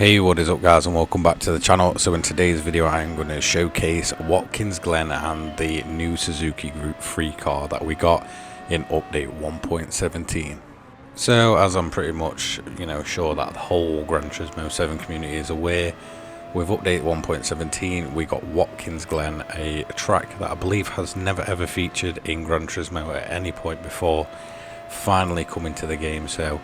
Hey, what is up guys, and welcome back to the channel. So in today's video I'm going to showcase Watkins Glen and the new Suzuki Gr.3 car that we got in update 1.17. So as I'm pretty much sure that the whole Gran Turismo 7 community is aware, with update 1.17 we got Watkins Glen, a track that I believe has never ever featured in Gran Turismo at any point before, finally coming to the game. So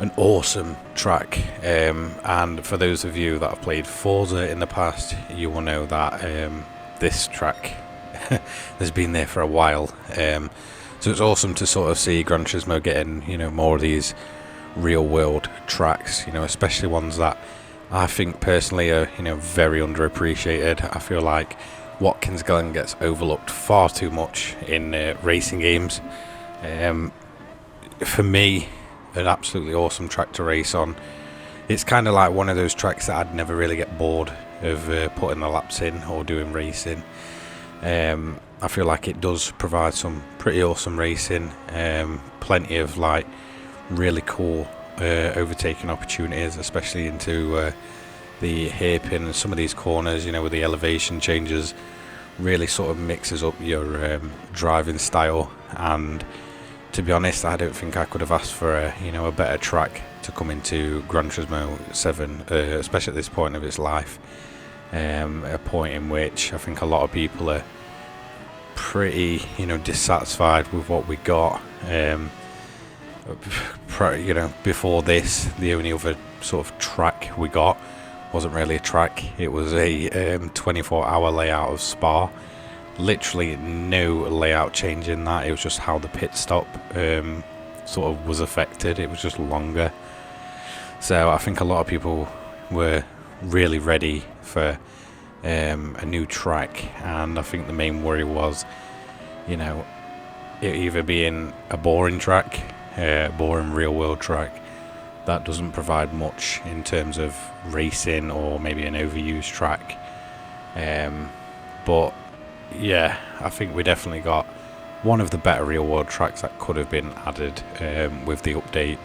an awesome track, and for those of you that have played Forza in the past, you will know that this track has been there for a while. So it's awesome to sort of see Gran Turismo getting more of these real world tracks, especially ones that I think personally are very underappreciated. I feel like Watkins Glen gets overlooked far too much in racing games. For me, an absolutely awesome track to race on. It's kind of like one of those tracks that I'd never really get bored of putting the laps in or doing racing. I feel like it does provide some pretty awesome racing, plenty of like really cool overtaking opportunities, especially into the hairpin and some of these corners, with the elevation changes, really sort of mixes up your driving style. And to be honest, I don't think I could have asked for a better track to come into Gran Turismo 7, especially at this point of its life. A point in which I think a lot of people are pretty dissatisfied with what we got. Before this, the only other sort of track we got wasn't really a track. It was a 24-hour layout of Spa. Literally no layout change in that. It was just how the pit stop sort of was affected. It was just longer. So I think a lot of people were really ready for a new track, and I think the main worry was it either being a boring track, a boring real world track that doesn't provide much in terms of racing, or maybe an overused track. But yeah, I think we definitely got one of the better real world tracks that could have been added with the update,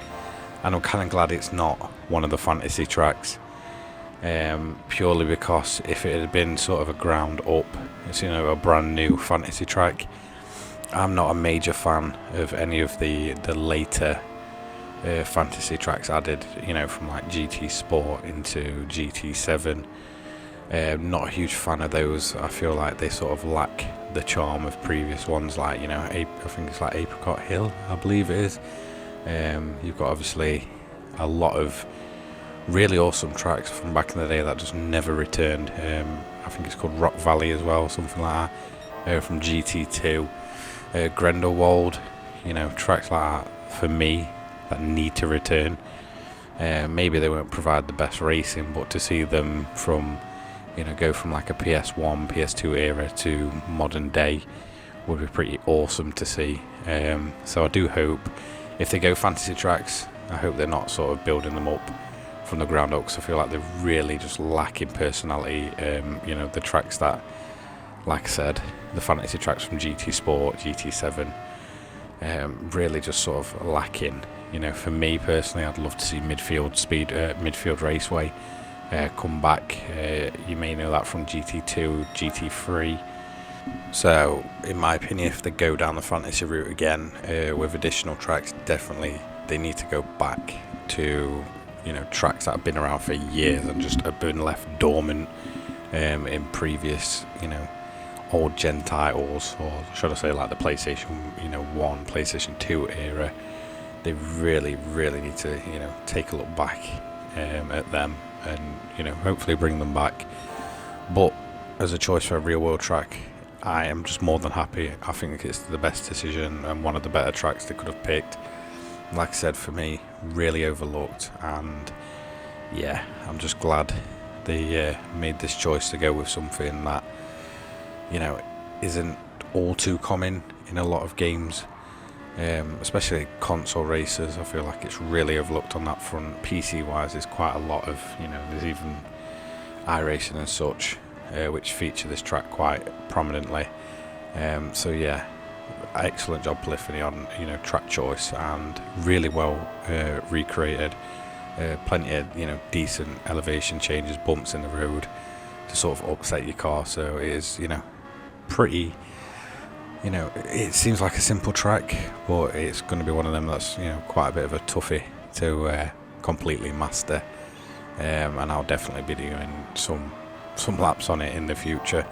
and I'm kind of glad it's not one of the fantasy tracks, purely because if it had been sort of a ground up, it's a brand new fantasy track. I'm not a major fan of any of the later fantasy tracks added, from like GT Sport into GT7. Not a huge fan of those. I feel like they sort of lack the charm of previous ones, like I think it's like Apricot Hill, I believe it is. You've got obviously a lot of really awesome tracks from back in the day that just never returned. I think it's called Rock Valley as well, something like that, from GT2. Grindelwald, tracks like that for me that need to return. Maybe they won't provide the best racing, but to see them from go from like a PS1, PS2 era to modern day would be pretty awesome to see. So I do hope, if they go fantasy tracks, I hope they're not sort of building them up from the ground up, because I feel like they're really just lacking personality. The tracks that, like I said, the fantasy tracks from GT Sport, GT7, really just sort of lacking. For me personally, I'd love to see Midfield Raceway come back. You may know that from GT2, GT3. So in my opinion, if they go down the fantasy route again with additional tracks, definitely they need to go back to tracks that have been around for years and just have been left dormant in previous old gen titles, or should I say like the PlayStation 1, PlayStation 2 era. They really need to take a look back at them, and hopefully bring them back. But as a choice for a real world track, I am just more than happy. I think it's the best decision and one of the better tracks they could have picked. Like I said, for me, really overlooked, and yeah, I'm just glad they made this choice to go with something that isn't all too common in a lot of games, especially console races. I feel like it's really overlooked on that front. PC wise, there's quite a lot of there's even iRacing and such which feature this track quite prominently. So yeah, excellent job Polyphony on track choice, and really well recreated. plenty of, you know, decent elevation changes, bumps in the road to sort of upset your car. So it is, you know, pretty, you know, it seems like a simple track, but it's going to be one of them that's, you know, quite a bit of a toughie to completely master. And I'll definitely be doing some laps on it in the future.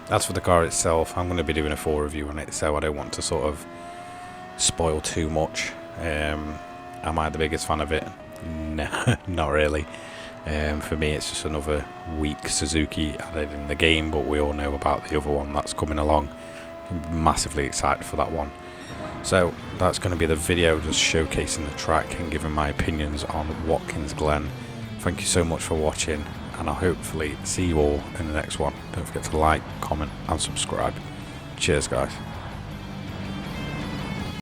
As for the car itself, I'm going to be doing a full review on it, so I don't want to sort of spoil too much. Am I the biggest fan of it? No, not really. For me, it's just another weak Suzuki added in the game, but we all know about the other one that's coming along. I'm massively excited for that one. So that's going to be the video, just showcasing the track and giving my opinions on Watkins Glen. Thank you so much for watching, and I'll hopefully see you all in the next one. Don't forget to like, comment and subscribe. Cheers guys.